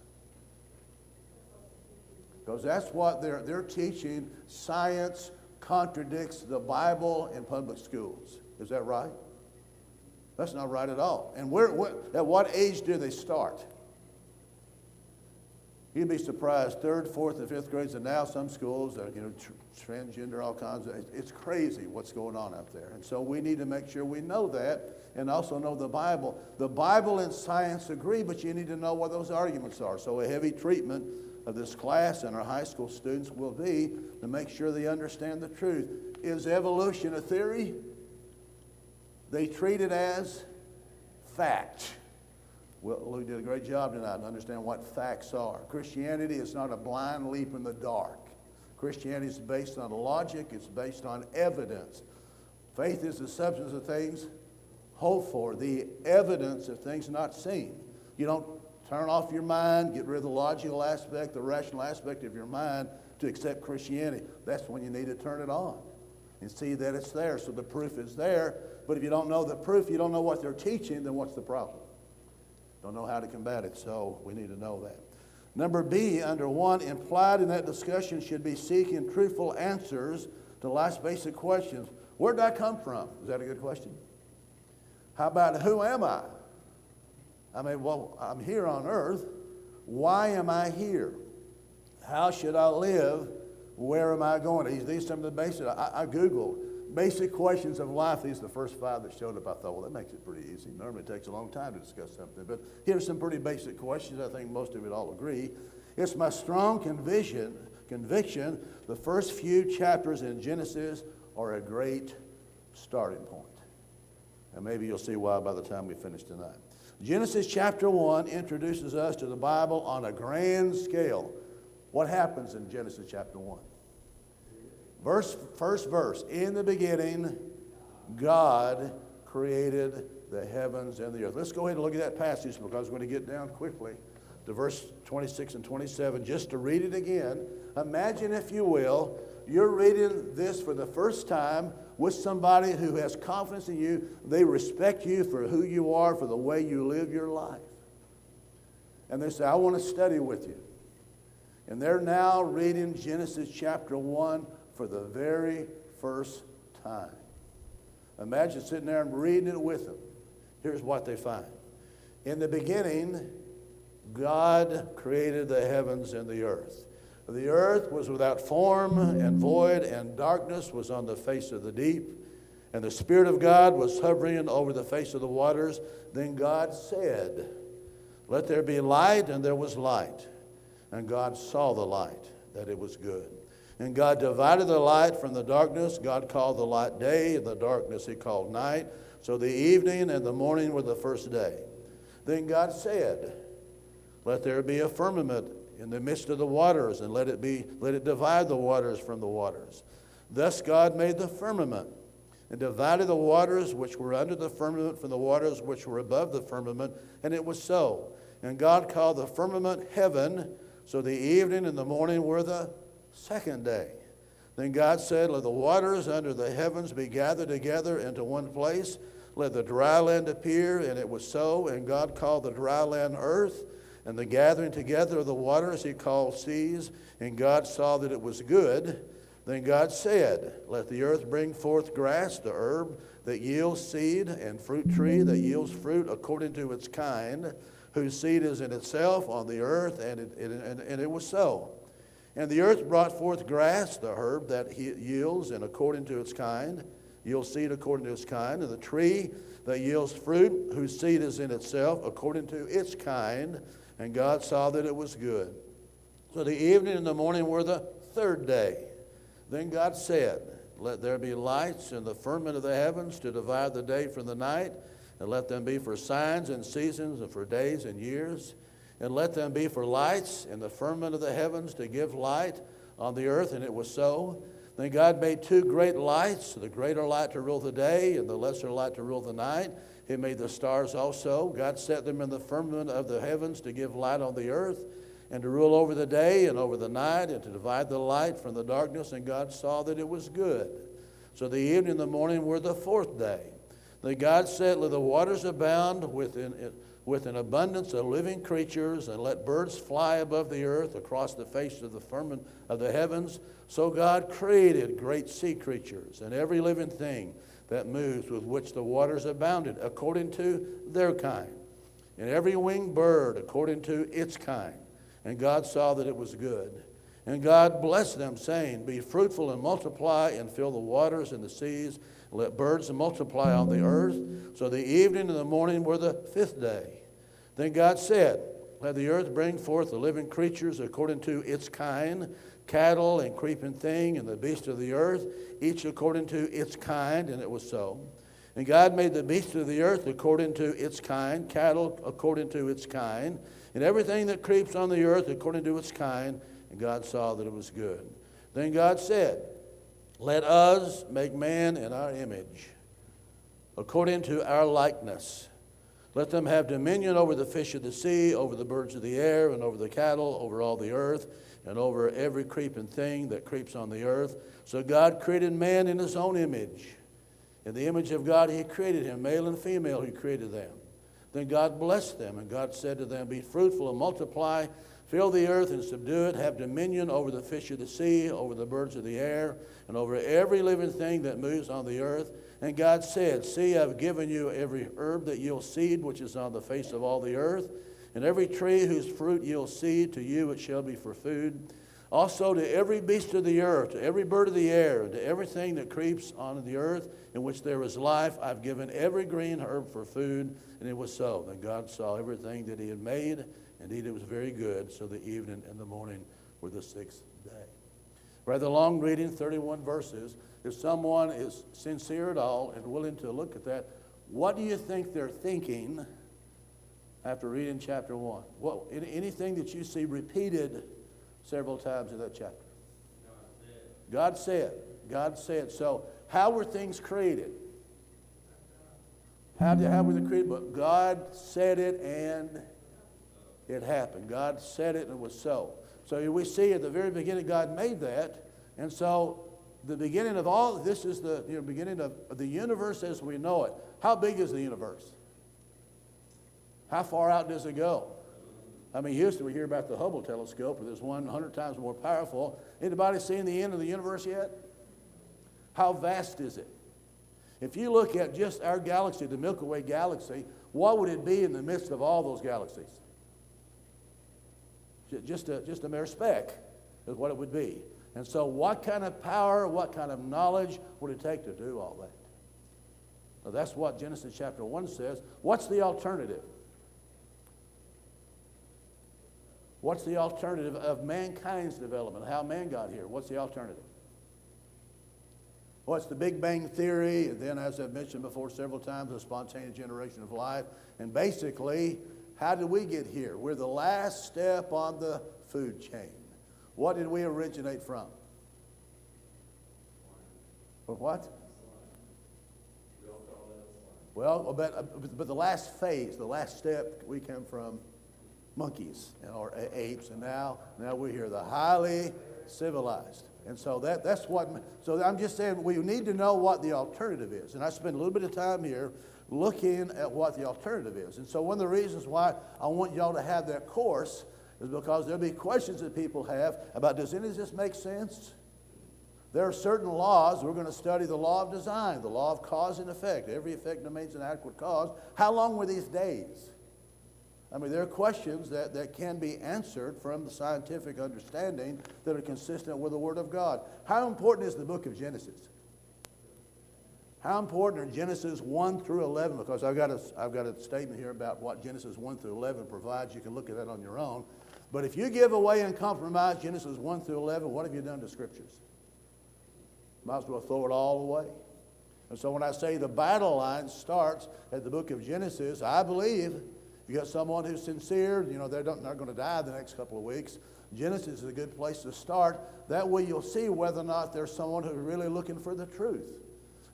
Because that's what they're teaching. Science contradicts the Bible in public schools. Is that right? That's not right at all. And at what age do they start? You'd be surprised, 3rd, 4th, and 5th grades, and now some schools are, transgender, all kinds of, it's crazy what's going on out there. And so we need to make sure we know that and also know the Bible. The Bible and science agree, but you need to know what those arguments are. So a heavy treatment of this class and our high school students will be to make sure they understand the truth. Is evolution a theory? They treat it as fact. Well, Luke did a great job tonight to understand what facts are. Christianity is not a blind leap in the dark. Christianity is based on logic. It's based on evidence. Faith is the substance of things hoped for, the evidence of things not seen. You don't turn off your mind, get rid of the logical aspect, the rational aspect of your mind to accept Christianity. That's when you need to turn it on and see that it's there. So the proof is there. But if you don't know the proof, you don't know what they're teaching, then what's the problem? Don't know how to combat it, so we need to know that. Number B, under 1, implied in that discussion should be seeking truthful answers to life's basic questions. Where did I come from? Is that a good question? How about who am I? I mean, well, I'm here on earth. Why am I here? How should I live? Where am I going? These are some of the basic. I Googled basic questions of life. These are the first 5 that showed up. I thought, well, that makes it pretty easy. Normally it takes a long time to discuss something. But here's some pretty basic questions. I think most of it all agree. It's my strong conviction the first few chapters in Genesis are a great starting point. And maybe you'll see why by the time we finish tonight. Genesis chapter 1 introduces us to the Bible on a grand scale. What happens in Genesis chapter 1? First verse, in the beginning, God created the heavens and the earth. Let's go ahead and look at that passage because we're going to get down quickly to verse 26 and 27 just to read it again. Imagine, if you will, you're reading this for the first time with somebody who has confidence in you. They respect you for who you are, for the way you live your life. And they say, I want to study with you. And they're now reading Genesis chapter 1 for the very first time. Imagine sitting there and reading it with them. Here's what they find. In the beginning, God created the heavens and the earth. The earth was without form and void, and darkness was on the face of the deep. And the Spirit of God was hovering over the face of the waters. Then God said, let there be light, and there was light. And God saw the light, that it was good. And God divided the light from the darkness. God called the light day, and the darkness he called night. So the evening and the morning were the first day. Then God said, let there be a firmament in the midst of the waters, and let it divide the waters from the waters. Thus God made the firmament, and divided the waters which were under the firmament from the waters which were above the firmament, and it was so. And God called the firmament heaven. So the evening and the morning were the second day. Then God said, let the waters under the heavens be gathered together into one place. Let the dry land appear, and it was so. And God called the dry land earth, and the gathering together of the waters he called seas. And God saw that it was good. Then God said, let the earth bring forth grass, the herb that yields seed, and fruit tree that yields fruit according to its kind, whose seed is in itself on the earth, and it was so. And the earth brought forth grass, the herb that yields, and according to its kind, yields seed according to its kind, and the tree that yields fruit, whose seed is in itself according to its kind. And God saw that it was good. So the evening and the morning were the third day. Then God said, let there be lights in the firmament of the heavens to divide the day from the night, and let them be for signs and seasons and for days and years. And let them be for lights in the firmament of the heavens to give light on the earth. And it was so. Then God made two great lights, the greater light to rule the day and the lesser light to rule the night. He made the stars also. God set them in the firmament of the heavens to give light on the earth, and to rule over the day and over the night, and to divide the light from the darkness. And God saw that it was good. So the evening and the morning were the fourth day. Then God said, let the waters abound with an abundance of living creatures, and let birds fly above the earth across the face of the firmament of the heavens. So God created great sea creatures and every living thing that moves, with which the waters abounded, according to their kind, and every winged bird according to its kind. And God saw that it was good. And God blessed them, saying, be fruitful and multiply, and fill the waters and the seas, and let birds multiply on the earth. So the evening and the morning were the fifth day. Then God said, let the earth bring forth the living creatures according to its kind, cattle and creeping thing, and the beasts of the earth, each according to its kind. And it was so. And God made the beasts of the earth according to its kind, cattle according to its kind, and everything that creeps on the earth according to its kind. And God saw that it was good. Then God said, let us make man in our image, according to our likeness. Let them have dominion over the fish of the sea, over the birds of the air, and over the cattle, over all the earth, and over every creeping thing that creeps on the earth. So God created man in his own image. In the image of God he created him, male and female he created them. Then God blessed them, and God said to them, be fruitful and multiply, fill the earth and subdue it, have dominion over the fish of the sea, over the birds of the air, and over every living thing that moves on the earth. And God said, see, I've given you every herb that yields seed, which is on the face of all the earth, and every tree whose fruit yields seed, to you it shall be for food. Also to every beast of the earth, to every bird of the air, and to everything that creeps on the earth, in which there is life, I've given every green herb for food. And it was so. Then God saw everything that he had made, and indeed it was very good. So the evening and the morning were the sixth day. Rather long reading, 31 verses. If someone is sincere at all and willing to look at that, what do you think they're thinking after reading chapter 1? Anything that you see repeated several times in that chapter? God said. God said. So how were things created? How were they created? But God said it and it happened. God said it and it was so. So we see at the very beginning God made that. And so the beginning of all, this is the beginning of the universe as we know it. How big is the universe? How far out does it go? I mean, Houston, we hear about the Hubble telescope, but there's one 100 times more powerful. Anybody seen the end of the universe yet? How vast is it? If you look at just our galaxy, the Milky Way galaxy, what would it be in the midst of all those galaxies? Just a mere speck is what it would be. And so what kind of power, what kind of knowledge would it take to do all that? Now that's what Genesis chapter 1 says. What's the alternative? What's the alternative of mankind's development, how man got here? What's the alternative? Well, it's the Big Bang Theory, and then, as I've mentioned before several times, the spontaneous generation of life. And basically, how did we get here? We're the last step on the food chain. What did we originate from? From what? Well, but the last phase, the last step, we come from monkeys or apes, and now we're here, the highly civilized. And so that's what, so I'm just saying we need to know what the alternative is. And I spent a little bit of time here looking at what the alternative is. And so one of the reasons why I want y'all to have that course is because there'll be questions that people have about, does any of this make sense? There are certain laws. We're going to study the law of design, the law of cause and effect. Every effect remains an adequate cause. How long were these days? I mean, there are questions that can be answered from the scientific understanding that are consistent with the Word of God. How important is the book of Genesis? How important are Genesis 1 through 11? Because I've got a statement here about what Genesis 1 through 11 provides. You can look at that on your own. But if you give away and compromise Genesis 1 through 11, what have you done to Scriptures? Might as well throw it all away. And so when I say the battle line starts at the book of Genesis, I believe You got someone who's sincere, they're not going to die the next couple of weeks. Genesis is a good place to start. That way you'll see whether or not there's someone who's really looking for the truth.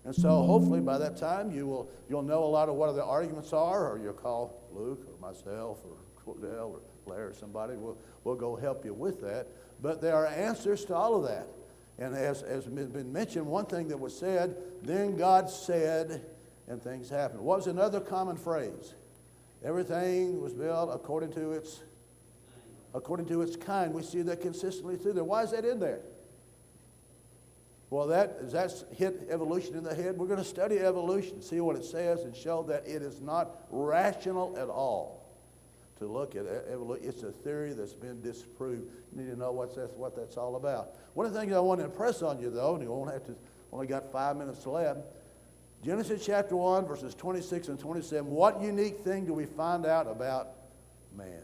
And so hopefully by that time you'll know a lot of what the arguments are, or you'll call Luke or myself or Wooddale or Blair or somebody. We'll go help you with that. But there are answers to all of that. And as been mentioned, one thing that was said, then God said, and things happened. What was another common phrase? Everything was built according to its kind. We see that consistently through there. Why is that in there? Well, that's hit evolution in the head. We're going to study evolution, see what it says, and show that it is not rational at all to look at evolution. It's a theory that's been disproved. You need to know what that's all about. One of the things I want to impress on you, though, and you won't have to, only got 5 minutes left, Genesis chapter 1, verses 26 and 27, what unique thing do we find out about man?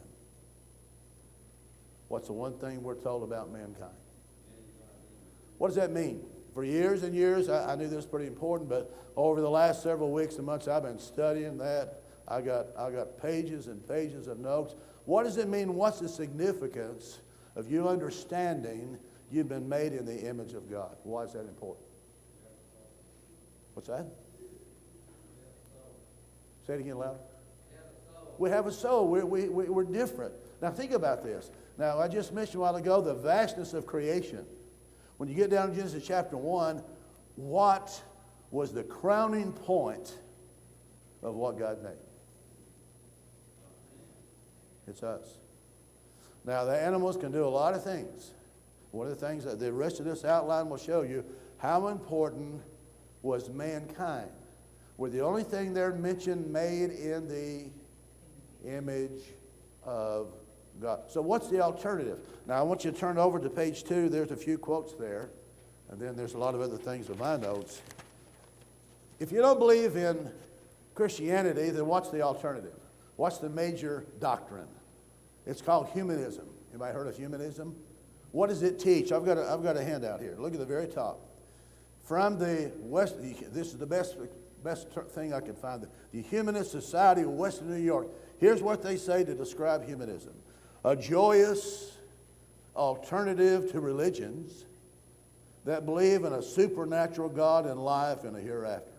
What's the one thing we're told about mankind? What does that mean? For years and years, I knew this was pretty important, but over the last several weeks and months, I've been studying that. I got pages and pages of notes. What does it mean? What's the significance of you understanding you've been made in the image of God? Why is that important? What's that? Say it again louder. We have a soul. We're different. Now think about this. Now I just mentioned a while ago the vastness of creation. When you get down to Genesis chapter 1, what was the crowning point of what God made? It's us. Now the animals can do a lot of things. One of the things that the rest of this outline will show you, how important was mankind. We're the only thing there mentioned made in the image of God. So what's the alternative? Now I want you to turn over to page 2. There's a few quotes there. And then there's a lot of other things in my notes. If you don't believe in Christianity, then what's the alternative? What's the major doctrine? It's called humanism. Anybody heard of humanism? What does it teach? I've got a handout here. Look at the very top. From the West, this is the best thing I could find. The Humanist Society of Western New York. Here's what they say to describe humanism. A joyous alternative to religions that believe in a supernatural God and life and a hereafter.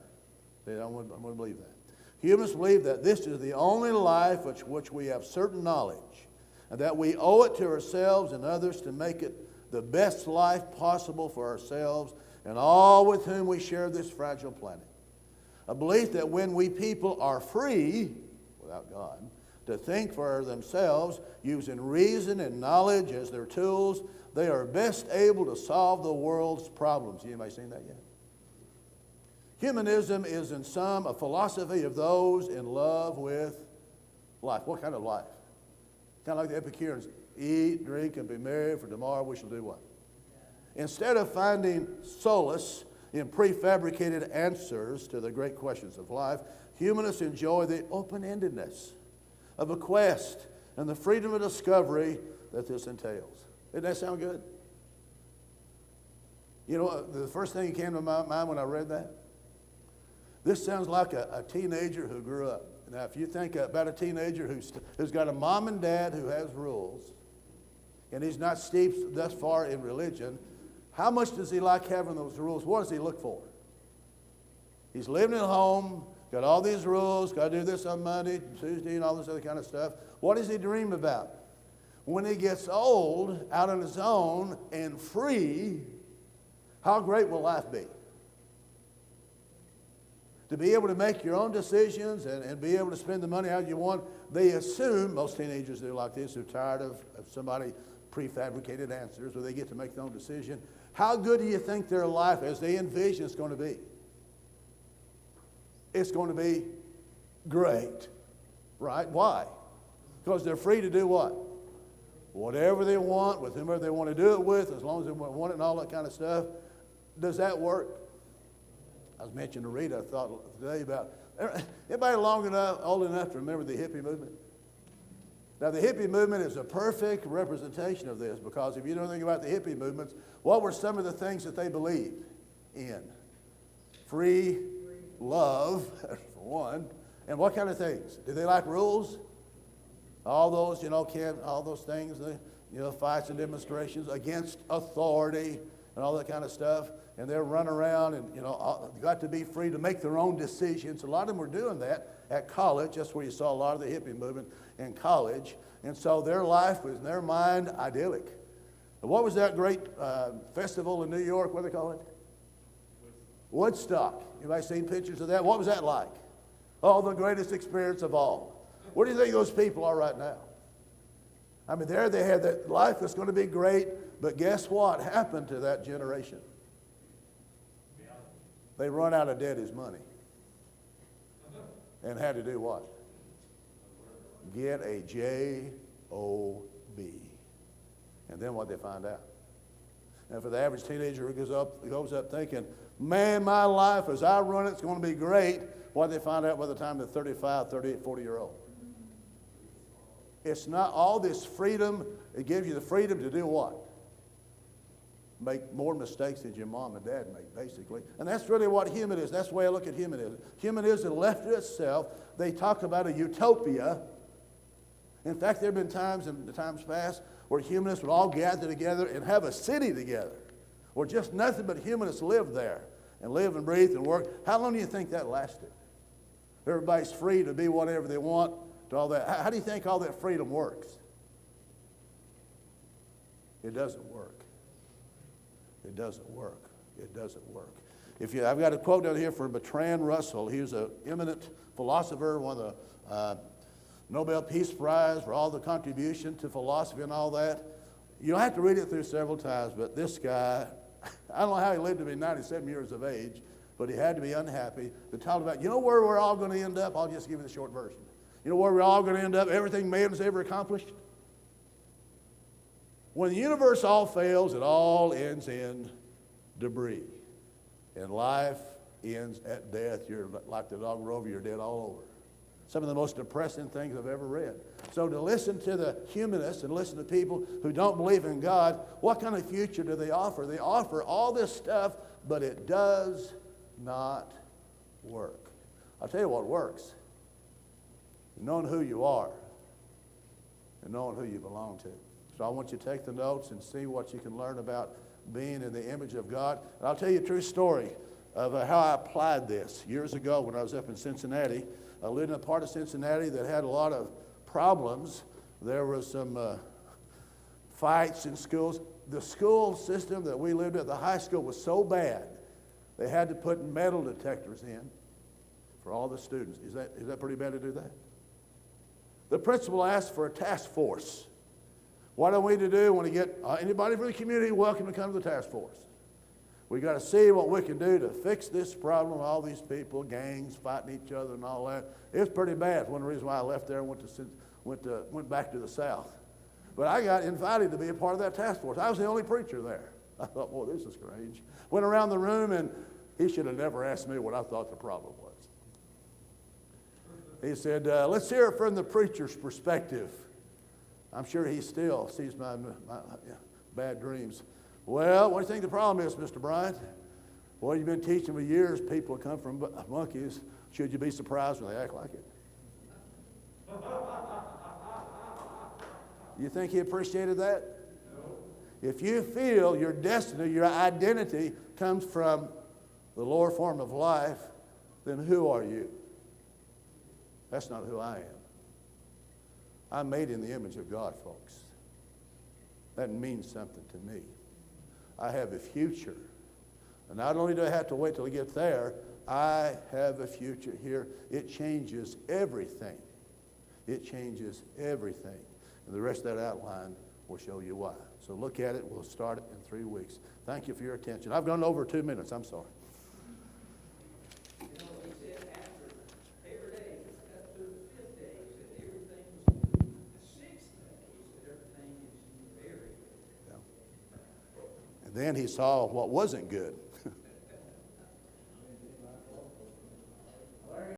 They don't want to believe that. Humans believe that this is the only life which we have certain knowledge, and that we owe it to ourselves and others to make it the best life possible for ourselves and all with whom we share this fragile planet. A belief that when we people are free, without God, to think for themselves, using reason and knowledge as their tools, they are best able to solve the world's problems. Anybody seen that yet? Humanism is in sum a philosophy of those in love with life. What kind of life? Kind of like the Epicureans. Eat, drink, and be merry, for tomorrow we shall do what? Instead of finding solace in prefabricated answers to the great questions of life, humanists enjoy the open-endedness of a quest and the freedom of discovery that this entails. Doesn't that sound good? You know, the first thing that came to my mind when I read that, this sounds like a teenager who grew up. Now, if you think about a teenager who's got a mom and dad who has rules, and he's not steeped thus far in religion, how much does he like having those rules? What does he look for? He's living at home, got all these rules, got to do this on Monday, Tuesday, and all this other kind of stuff. What does he dream about? When he gets old, out on his own, and free, how great will life be? To be able to make your own decisions and be able to spend the money how you want. They assume, most teenagers do like this, who are tired of somebody prefabricated answers, where they get to make their own decision. How good do you think their life, as they envision, is going to be? It's going to be great, right? Why? Because they're free to do what? Whatever they want, with whomever they want to do it with, as long as they want it and all that kind of stuff. Does that work? I was mentioning to Rita, I thought today about, anybody old enough to remember the hippie movement? Now, the hippie movement is a perfect representation of this, because if you know anything about the hippie movements, what were some of the things that they believed in? Free love, for one. And what kind of things? Did they like rules? all those, all those things, fights and demonstrations against authority and all that kind of stuff. And they're running around and, got to be free to make their own decisions. A lot of them were doing that at college. That's where you saw a lot of the hippie movement in college. And so their life was, in their mind, idyllic. And what was that great festival in New York? What do they call it? Woodstock. Anybody seen pictures of that? What was that like? Oh, the greatest experience of all. What do you think those people are right now? I mean, there they had that life was going to be great, but guess what happened to that generation? They run out of daddy's money. And had to do what? Get a J-O-B. And then what they find out? And for the average teenager who goes up thinking, man, my life as I run it's going to be great, what they find out by the time they're 35, 38, 40-year-old. It's not all this freedom. It gives you the freedom to do what? Make more mistakes than your mom and dad make, basically. And that's really what human is. That's the way I look at humanism. Humanism left to itself. They talk about a utopia. In fact, there have been times in the times past where humanists would all gather together and have a city together, where just nothing but humanists live there and live and breathe and work. How long do you think that lasted? Everybody's free to be whatever they want, to all that. How do you think all that freedom works? It doesn't work. It doesn't work. It doesn't work. I've got a quote down here from Bertrand Russell. He was an eminent philosopher, won the Nobel Peace Prize for all the contribution to philosophy and all that. You don't have to read it through several times, but this guy, I don't know how he lived to be 97 years of age, but he had to be unhappy. They talked about, where we're all going to end up? I'll just give you the short version. You know where we're all going to end up? Everything man has ever accomplished? When the universe all fails, it all ends in debris. And life ends at death. You're like the dog Rover, you're dead all over. Some of the most depressing things I've ever read. So to listen to the humanists and listen to people who don't believe in God, what kind of future do they offer? They offer all this stuff, but it does not work. I'll tell you what works. Knowing who you are and knowing who you belong to. So I want you to take the notes and see what you can learn about being in the image of God. And I'll tell you a true story of how I applied this. Years ago when I was up in Cincinnati, I lived in a part of Cincinnati that had a lot of problems. There was some fights in schools. The school system that we lived at, the high school, was so bad, they had to put metal detectors in for all the students. Is that pretty bad to do that? The principal asked for a task force. What are we to do when we get anybody from the community welcome to come to the task force? We got to see what we can do to fix this problem. All these people, gangs fighting each other and all that. It's pretty bad. One reason why I left there and went back to the South. But I got invited to be a part of that task force. I was the only preacher there. I thought, boy, this is strange. Went around the room, and he should have never asked me what I thought the problem was. He said, let's hear it from the preacher's perspective. I'm sure he still sees my bad dreams. Well, what do you think the problem is, Mr. Bryant? Well, you've been teaching for years people come from monkeys. Should you be surprised when they act like it? You think he appreciated that? No. If you feel your destiny, your identity comes from the lower form of life, then who are you? That's not who I am. I'm made in the image of God, folks. That means something to me. I have a future. And not only do I have to wait till I get there, I have a future here. It changes everything. It changes everything. And the rest of that outline will show you why. So look at it. We'll start it in 3 weeks. Thank you for your attention. I've gone over 2 minutes. I'm sorry. Then he saw what wasn't good.